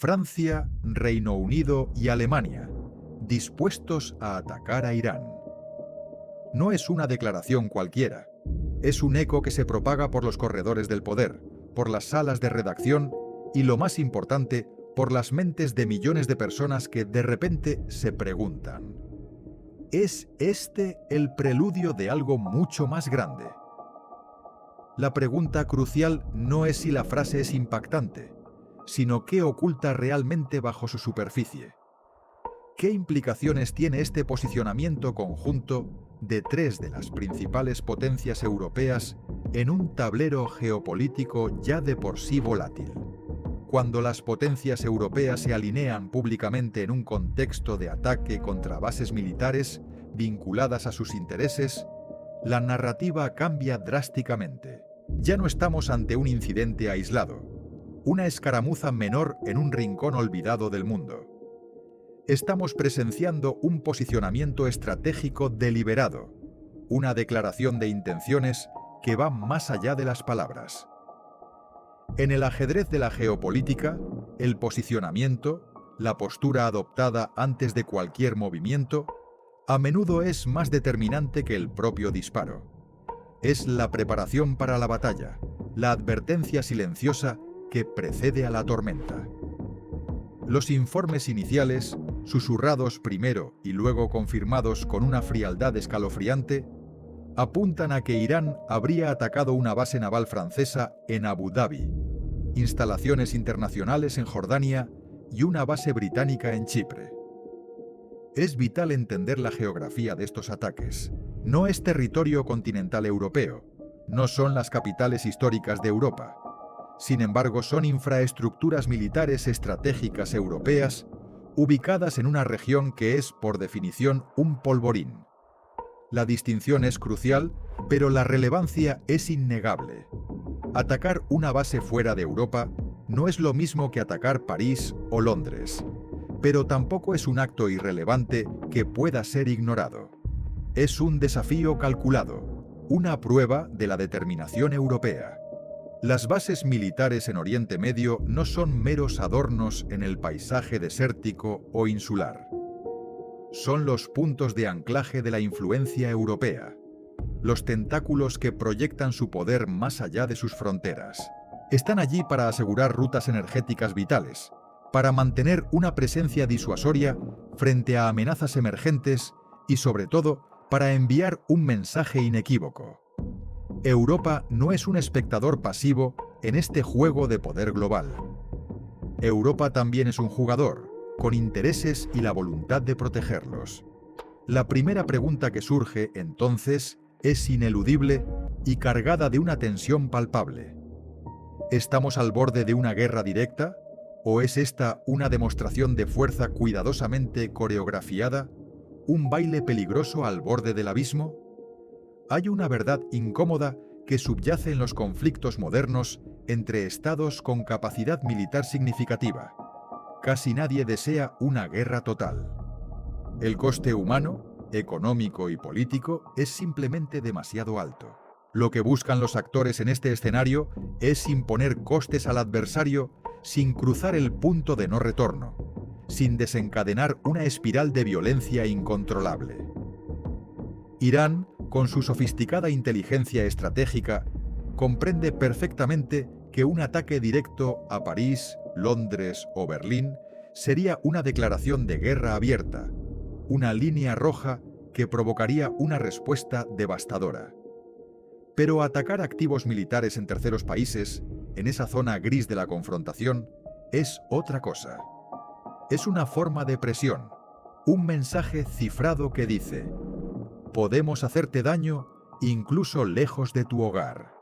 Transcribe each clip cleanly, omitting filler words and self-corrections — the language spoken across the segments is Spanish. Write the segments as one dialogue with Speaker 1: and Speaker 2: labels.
Speaker 1: Francia, Reino Unido y Alemania, dispuestos a atacar a Irán. No es una declaración cualquiera, es un eco que se propaga por los corredores del poder, por las salas de redacción y, lo más importante, por las mentes de millones de personas que de repente se preguntan: ¿es este el preludio de algo mucho más grande? La pregunta crucial no es si la frase es impactante, sino qué oculta realmente bajo su superficie. ¿Qué implicaciones tiene este posicionamiento conjunto de tres de las principales potencias europeas en un tablero geopolítico ya de por sí volátil? Cuando las potencias europeas se alinean públicamente en un contexto de ataque contra bases militares vinculadas a sus intereses, la narrativa cambia drásticamente. Ya no estamos ante un incidente aislado, una escaramuza menor en un rincón olvidado del mundo. Estamos presenciando un posicionamiento estratégico deliberado, una declaración de intenciones que va más allá de las palabras. En el ajedrez de la geopolítica, el posicionamiento, la postura adoptada antes de cualquier movimiento, a menudo es más determinante que el propio disparo. Es la preparación para la batalla, la advertencia silenciosa que precede a la tormenta. Los informes iniciales, susurrados primero y luego confirmados con una frialdad escalofriante, apuntan a que Irán habría atacado una base naval francesa en Abu Dhabi, instalaciones internacionales en Jordania y una base británica en Chipre. Es vital entender la geografía de estos ataques. No es territorio continental europeo, no son las capitales históricas de Europa. Sin embargo, son infraestructuras militares estratégicas europeas ubicadas en una región que es, por definición, un polvorín. La distinción es crucial, pero la relevancia es innegable. Atacar una base fuera de Europa no es lo mismo que atacar París o Londres, pero tampoco es un acto irrelevante que pueda ser ignorado. Es un desafío calculado, una prueba de la determinación europea. Las bases militares en Oriente Medio no son meros adornos en el paisaje desértico o insular. Son los puntos de anclaje de la influencia europea, los tentáculos que proyectan su poder más allá de sus fronteras. Están allí para asegurar rutas energéticas vitales, para mantener una presencia disuasoria frente a amenazas emergentes y, sobre todo, para enviar un mensaje inequívoco. Europa no es un espectador pasivo en este juego de poder global. Europa también es un jugador, con intereses y la voluntad de protegerlos. La primera pregunta que surge, entonces, es ineludible y cargada de una tensión palpable. ¿Estamos al borde de una guerra directa? ¿O es esta una demostración de fuerza cuidadosamente coreografiada? ¿Un baile peligroso al borde del abismo? Hay una verdad incómoda que subyace en los conflictos modernos entre estados con capacidad militar significativa. Casi nadie desea una guerra total. El coste humano, económico y político es simplemente demasiado alto. Lo que buscan los actores en este escenario es imponer costes al adversario sin cruzar el punto de no retorno, sin desencadenar una espiral de violencia incontrolable. Irán, con su sofisticada inteligencia estratégica, comprende perfectamente que un ataque directo a París, Londres o Berlín sería una declaración de guerra abierta, una línea roja que provocaría una respuesta devastadora. Pero atacar activos militares en terceros países, en esa zona gris de la confrontación, es otra cosa. Es una forma de presión, un mensaje cifrado que dice: podemos hacerte daño incluso lejos de tu hogar.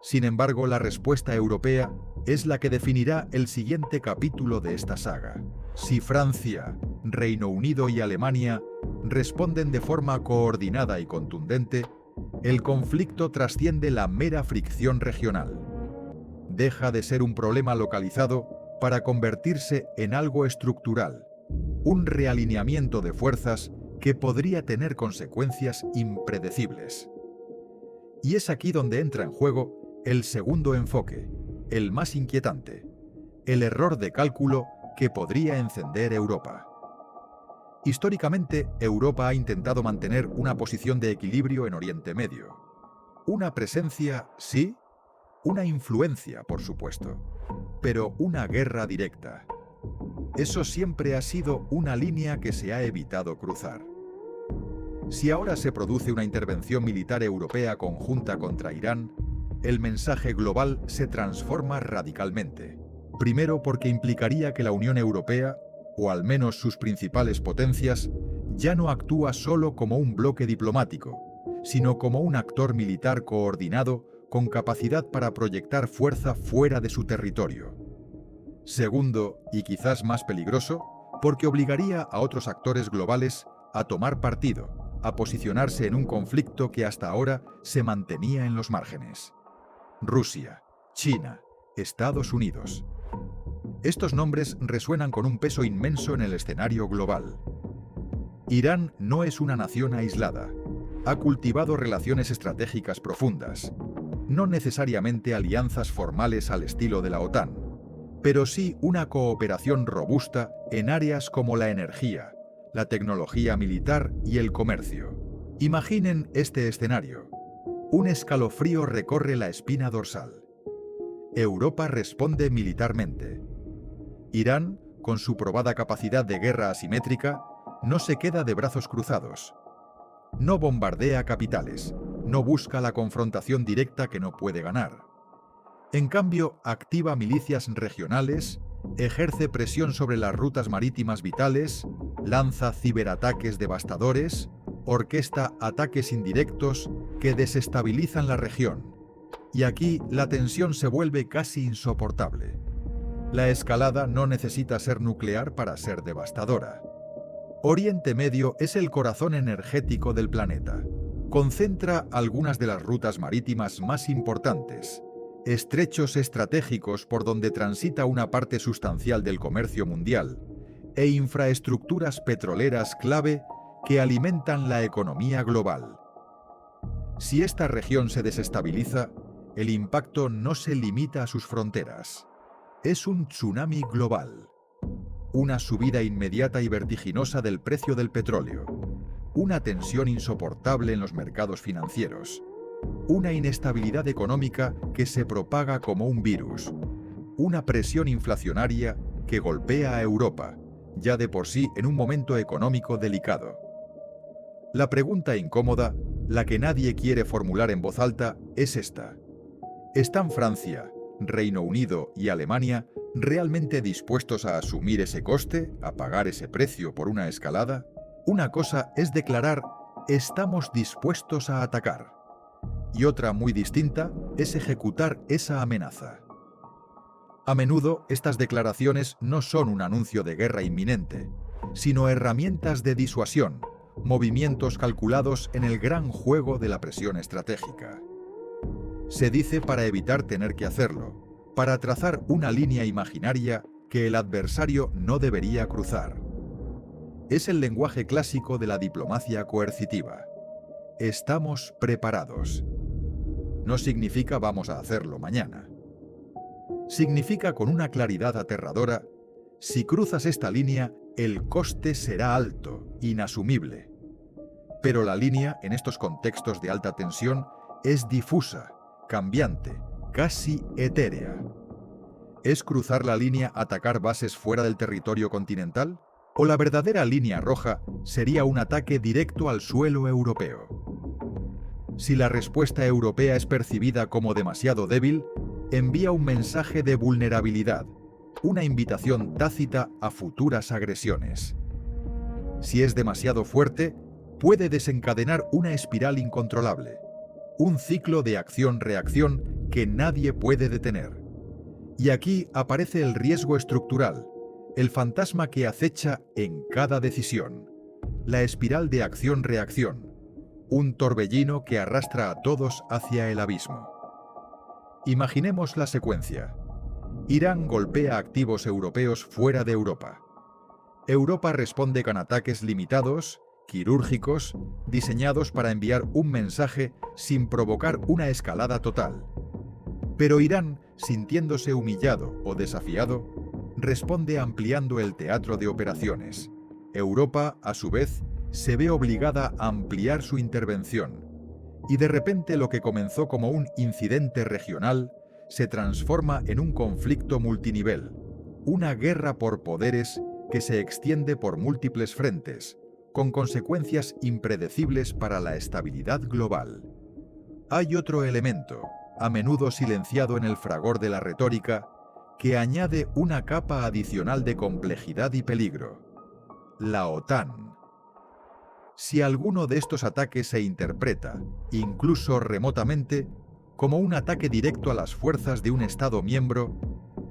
Speaker 1: Sin embargo, la respuesta europea es la que definirá el siguiente capítulo de esta saga. Si Francia, Reino Unido y Alemania responden de forma coordinada y contundente, el conflicto trasciende la mera fricción regional. Deja de ser un problema localizado para convertirse en algo estructural, un realineamiento de fuerzas que podría tener consecuencias impredecibles. Y es aquí donde entra en juego el segundo enfoque, el más inquietante. el error de cálculo que podría encender Europa. Históricamente, Europa ha intentado mantener una posición de equilibrio en Oriente Medio. Una presencia, sí, una influencia, por supuesto, pero una guerra directa. Eso siempre ha sido una línea que se ha evitado cruzar. Si ahora se produce una intervención militar europea conjunta contra Irán, el mensaje global se transforma radicalmente. Primero porque implicaría que la Unión Europea, o al menos sus principales potencias, ya no actúa solo como un bloque diplomático, sino como un actor militar coordinado con capacidad para proyectar fuerza fuera de su territorio. Segundo, y quizás más peligroso, porque obligaría a otros actores globales a tomar partido, a posicionarse en un conflicto que hasta ahora se mantenía en los márgenes. Rusia, China, Estados Unidos. Estos nombres resuenan con un peso inmenso en el escenario global. Irán no es una nación aislada. Ha cultivado relaciones estratégicas profundas, no necesariamente alianzas formales al estilo de la OTAN, pero sí una cooperación robusta en áreas como la energía, la tecnología militar y el comercio. Imaginen este escenario. Un escalofrío recorre la espina dorsal. Europa responde militarmente. Irán, con su probada capacidad de guerra asimétrica, no se queda de brazos cruzados. No bombardea capitales, no busca la confrontación directa que no puede ganar. En cambio, activa milicias regionales, ejerce presión sobre las rutas marítimas vitales, lanza ciberataques devastadores, orquesta ataques indirectos que desestabilizan la región. Y aquí la tensión se vuelve casi insoportable. La escalada no necesita ser nuclear para ser devastadora. Oriente Medio es el corazón energético del planeta. Concentra algunas de las rutas marítimas más importantes, estrechos estratégicos por donde transita una parte sustancial del comercio mundial, e infraestructuras petroleras clave que alimentan la economía global. Si esta región se desestabiliza, el impacto no se limita a sus fronteras. Es un tsunami global. Una subida inmediata y vertiginosa del precio del petróleo. Una tensión insoportable en los mercados financieros. Una inestabilidad económica que se propaga como un virus. Una presión inflacionaria que golpea a Europa, ya de por sí en un momento económico delicado. La pregunta incómoda, la que nadie quiere formular en voz alta, es esta. ¿Están Francia, Reino Unido y Alemania realmente dispuestos a asumir ese coste, a pagar ese precio por una escalada? Una cosa es declarar «estamos dispuestos a atacar» y otra muy distinta es ejecutar esa amenaza. A menudo estas declaraciones no son un anuncio de guerra inminente, sino herramientas de disuasión, movimientos calculados en el gran juego de la presión estratégica. Se dice para evitar tener que hacerlo, para trazar una línea imaginaria que el adversario no debería cruzar. Es el lenguaje clásico de la diplomacia coercitiva. Estamos preparados. No significa vamos a hacerlo mañana. Significa con una claridad aterradora, si cruzas esta línea, el coste será alto, inasumible. Pero la línea, en estos contextos de alta tensión, es difusa, cambiante, casi etérea. ¿Es cruzar la línea atacar bases fuera del territorio continental? ¿O la verdadera línea roja sería un ataque directo al suelo europeo? Si la respuesta europea es percibida como demasiado débil, envía un mensaje de vulnerabilidad, una invitación tácita a futuras agresiones. Si es demasiado fuerte, puede desencadenar una espiral incontrolable, un ciclo de acción-reacción que nadie puede detener. Y aquí aparece el riesgo estructural, el fantasma que acecha en cada decisión, la espiral de acción-reacción, un torbellino que arrastra a todos hacia el abismo. Imaginemos la secuencia. Irán golpea activos europeos fuera de Europa. Europa responde con ataques limitados, quirúrgicos, diseñados para enviar un mensaje sin provocar una escalada total. Pero Irán sintiéndose humillado o desafiado, responde ampliando el teatro de operaciones. Europa, a su vez, se ve obligada a ampliar su intervención. Y de repente lo que comenzó como un incidente regional se transforma en un conflicto multinivel, una guerra por poderes que se extiende por múltiples frentes, con consecuencias impredecibles para la estabilidad global. Hay otro elemento, a menudo silenciado en el fragor de la retórica, que añade una capa adicional de complejidad y peligro: la OTAN. Si alguno de estos ataques se interpreta, incluso remotamente, como un ataque directo a las fuerzas de un Estado miembro,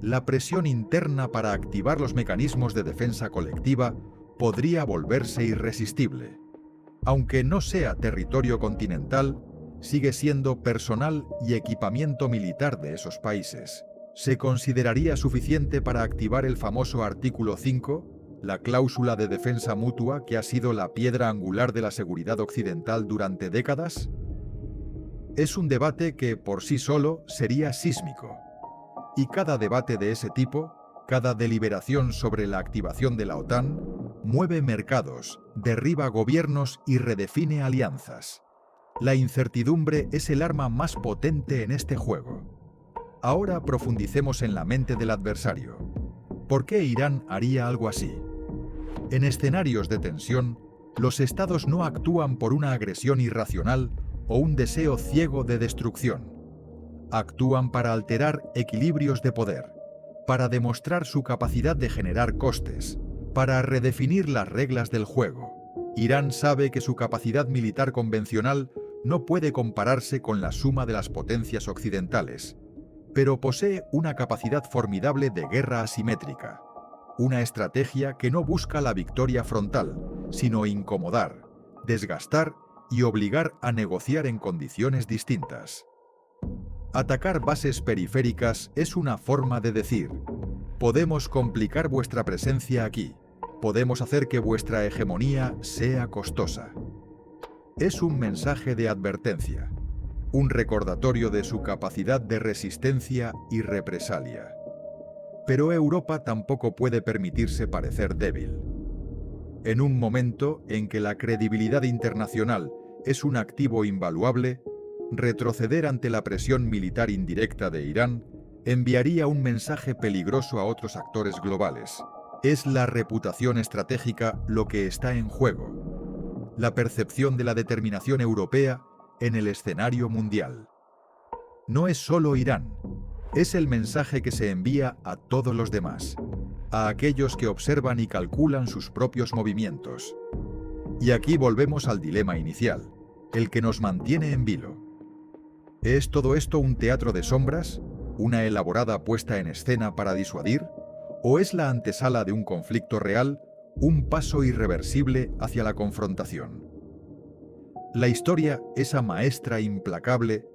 Speaker 1: la presión interna para activar los mecanismos de defensa colectiva podría volverse irresistible. Aunque no sea territorio continental, sigue siendo personal y equipamiento militar de esos países. ¿Se consideraría suficiente para activar el famoso artículo 5? La cláusula de defensa mutua que ha sido la piedra angular de la seguridad occidental durante décadas? Es un debate que por sí solo sería sísmico. Y cada debate de ese tipo, cada deliberación sobre la activación de la OTAN, mueve mercados, derriba gobiernos y redefine alianzas. La incertidumbre es el arma más potente en este juego. Ahora profundicemos en la mente del adversario. ¿Por qué Irán haría algo así? En escenarios de tensión, los estados no actúan por una agresión irracional o un deseo ciego de destrucción. Actúan para alterar equilibrios de poder, para demostrar su capacidad de generar costes, para redefinir las reglas del juego. Irán sabe que su capacidad militar convencional no puede compararse con la suma de las potencias occidentales, pero posee una capacidad formidable de guerra asimétrica. Una estrategia que no busca la victoria frontal, sino incomodar, desgastar y obligar a negociar en condiciones distintas. Atacar bases periféricas es una forma de decir: podemos complicar vuestra presencia aquí, podemos hacer que vuestra hegemonía sea costosa. Es un mensaje de advertencia, un recordatorio de su capacidad de resistencia y represalia. Pero Europa tampoco puede permitirse parecer débil. En un momento en que la credibilidad internacional es un activo invaluable, retroceder ante la presión militar indirecta de Irán enviaría un mensaje peligroso a otros actores globales. Es la reputación estratégica lo que está en juego, la percepción de la determinación europea en el escenario mundial. No es solo Irán, es el mensaje que se envía a todos los demás, a aquellos que observan y calculan sus propios movimientos. Y aquí volvemos al dilema inicial, el que nos mantiene en vilo. ¿Es todo esto un teatro de sombras, una elaborada puesta en escena para disuadir, o es la antesala de un conflicto real, un paso irreversible hacia la confrontación? La historia, esa maestra implacable,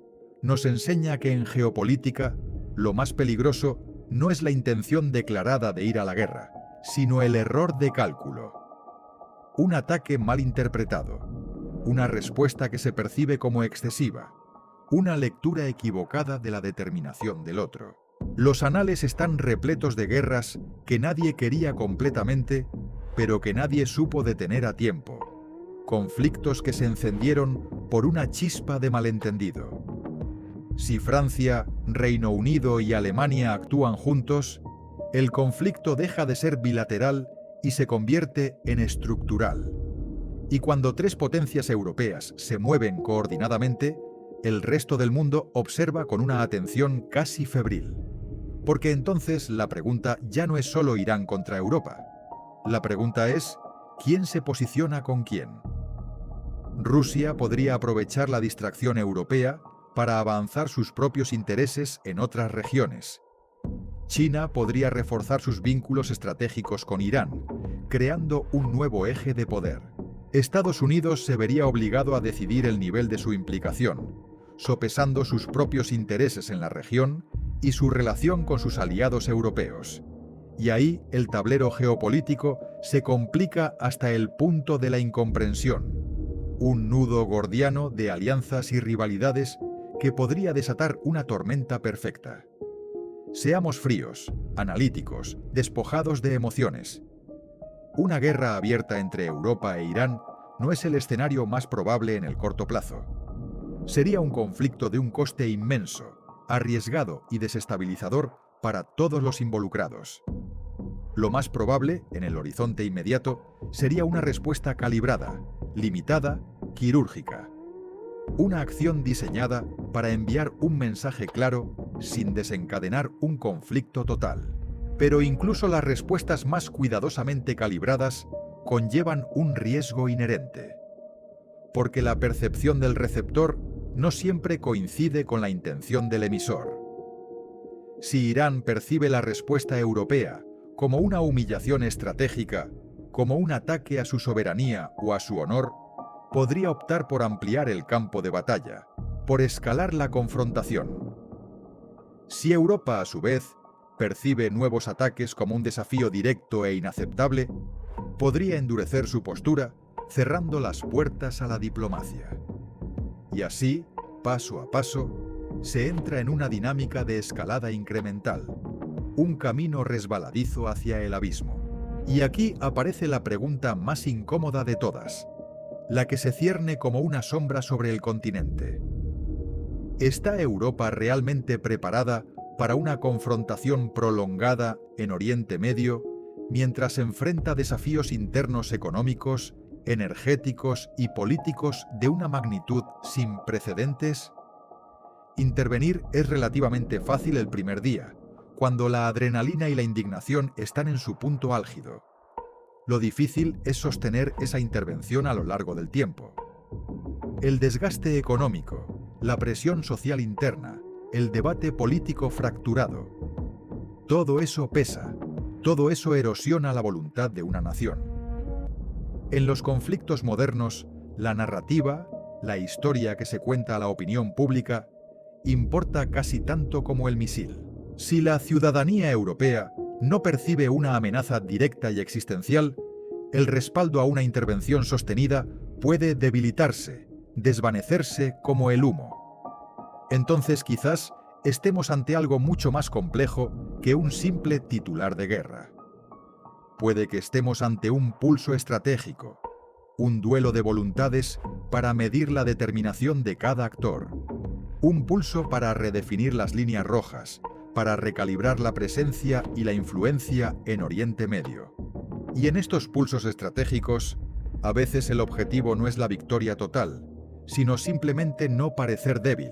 Speaker 1: nos enseña que en geopolítica lo más peligroso no es la intención declarada de ir a la guerra, sino el error de cálculo. Un ataque mal interpretado, una respuesta que se percibe como excesiva, una lectura equivocada de la determinación del otro. Los anales están repletos de guerras que nadie quería completamente, pero que nadie supo detener a tiempo. Conflictos que se encendieron por una chispa de malentendido. Si Francia, Reino Unido y Alemania actúan juntos, el conflicto deja de ser bilateral y se convierte en estructural. Y cuando tres potencias europeas se mueven coordinadamente, el resto del mundo observa con una atención casi febril. Porque entonces la pregunta ya no es solo Irán contra Europa. La pregunta es, ¿quién se posiciona con quién? Rusia podría aprovechar la distracción europea para avanzar sus propios intereses en otras regiones. China podría reforzar sus vínculos estratégicos con Irán, creando un nuevo eje de poder. Estados Unidos se vería obligado a decidir el nivel de su implicación, sopesando sus propios intereses en la región y su relación con sus aliados europeos. Y ahí el tablero geopolítico se complica hasta el punto de la incomprensión, un nudo gordiano de alianzas y rivalidades que podría desatar una tormenta perfecta. Seamos fríos, analíticos, despojados de emociones. Una guerra abierta entre Europa e Irán no es el escenario más probable en el corto plazo. Sería un conflicto de un coste inmenso, arriesgado y desestabilizador para todos los involucrados. Lo más probable, en el horizonte inmediato, sería una respuesta calibrada, limitada, quirúrgica. Una acción diseñada para enviar un mensaje claro sin desencadenar un conflicto total. Pero incluso las respuestas más cuidadosamente calibradas conllevan un riesgo inherente. Porque la percepción del receptor no siempre coincide con la intención del emisor. Si Irán percibe la respuesta europea como una humillación estratégica, como un ataque a su soberanía o a su honor, podría optar por ampliar el campo de batalla, por escalar la confrontación. Si Europa, a su vez, percibe nuevos ataques como un desafío directo e inaceptable, podría endurecer su postura, cerrando las puertas a la diplomacia. Y así, paso a paso, se entra en una dinámica de escalada incremental, un camino resbaladizo hacia el abismo. Y aquí aparece la pregunta más incómoda de todas, la que se cierne como una sombra sobre el continente. ¿Está Europa realmente preparada para una confrontación prolongada en Oriente Medio mientras enfrenta desafíos internos económicos, energéticos y políticos de una magnitud sin precedentes? Intervenir es relativamente fácil el primer día, cuando la adrenalina y la indignación están en su punto álgido. Lo difícil es sostener esa intervención a lo largo del tiempo. El desgaste económico, la presión social interna, el debate político fracturado. Todo eso pesa, todo eso erosiona la voluntad de una nación. En los conflictos modernos, la narrativa, la historia que se cuenta a la opinión pública, importa casi tanto como el misil. Si la ciudadanía europea no percibe una amenaza directa y existencial, el respaldo a una intervención sostenida puede debilitarse, desvanecerse como el humo. Entonces quizás estemos ante algo mucho más complejo que un simple titular de guerra. Puede que estemos ante un pulso estratégico, un duelo de voluntades para medir la determinación de cada actor, un pulso para redefinir las líneas rojas, para recalibrar la presencia y la influencia en Oriente Medio. Y en estos pulsos estratégicos, a veces el objetivo no es la victoria total, sino simplemente no parecer débil,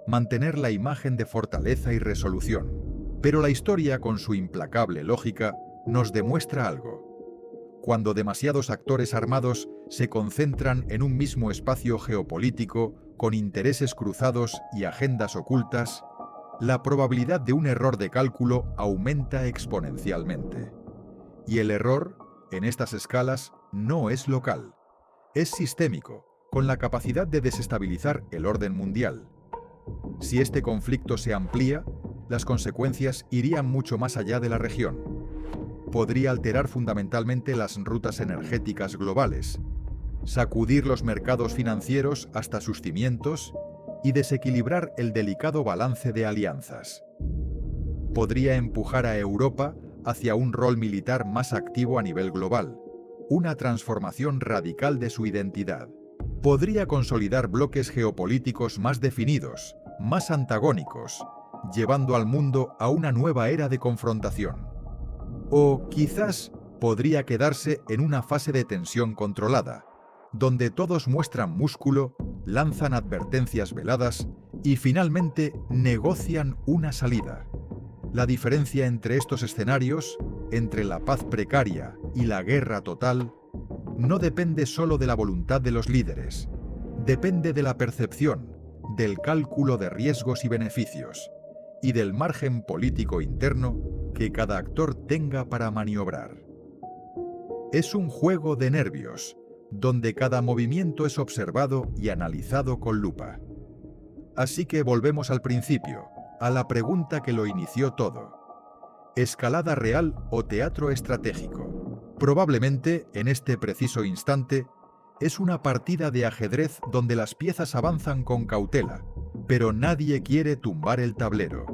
Speaker 1: mantener la imagen de fortaleza y resolución. Pero la historia, con su implacable lógica, nos demuestra algo. Cuando demasiados actores armados se concentran en un mismo espacio geopolítico, con intereses cruzados y agendas ocultas, la probabilidad de un error de cálculo aumenta exponencialmente. Y el error, en estas escalas, no es local. Es sistémico, con la capacidad de desestabilizar el orden mundial. Si este conflicto se amplía, las consecuencias irían mucho más allá de la región. Podría alterar fundamentalmente las rutas energéticas globales, sacudir los mercados financieros hasta sus cimientos y desequilibrar el delicado balance de alianzas. Podría empujar a Europa hacia un rol militar más activo a nivel global, una transformación radical de su identidad. Podría consolidar bloques geopolíticos más definidos, más antagónicos, llevando al mundo a una nueva era de confrontación. O quizás podría quedarse en una fase de tensión controlada, donde todos muestran músculo, lanzan advertencias veladas y finalmente negocian una salida. La diferencia entre estos escenarios, entre la paz precaria y la guerra total, no depende solo de la voluntad de los líderes, depende de la percepción, del cálculo de riesgos y beneficios, y del margen político interno que cada actor tenga para maniobrar. Es un juego de nervios, donde cada movimiento es observado y analizado con lupa. Así que volvemos al principio, a la pregunta que lo inició todo. ¿Escalada real o teatro estratégico? Probablemente, en este preciso instante, es una partida de ajedrez donde las piezas avanzan con cautela, pero nadie quiere tumbar el tablero.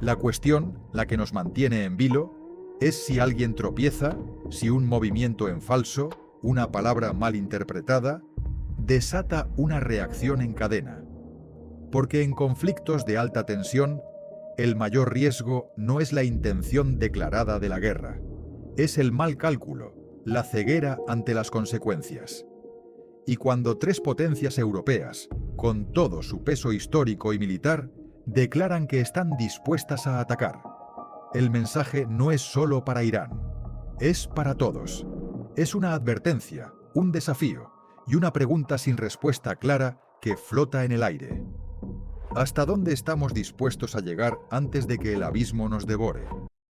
Speaker 1: La cuestión, la que nos mantiene en vilo, es si alguien tropieza, si un movimiento en falso, una palabra mal interpretada, desata una reacción en cadena. Porque en conflictos de alta tensión, el mayor riesgo no es la intención declarada de la guerra, es el mal cálculo, la ceguera ante las consecuencias. Y cuando tres potencias europeas, con todo su peso histórico y militar, declaran que están dispuestas a atacar, el mensaje no es solo para Irán, es para todos. Es una advertencia, un desafío y una pregunta sin respuesta clara que flota en el aire. ¿Hasta dónde estamos dispuestos a llegar antes de que el abismo nos devore?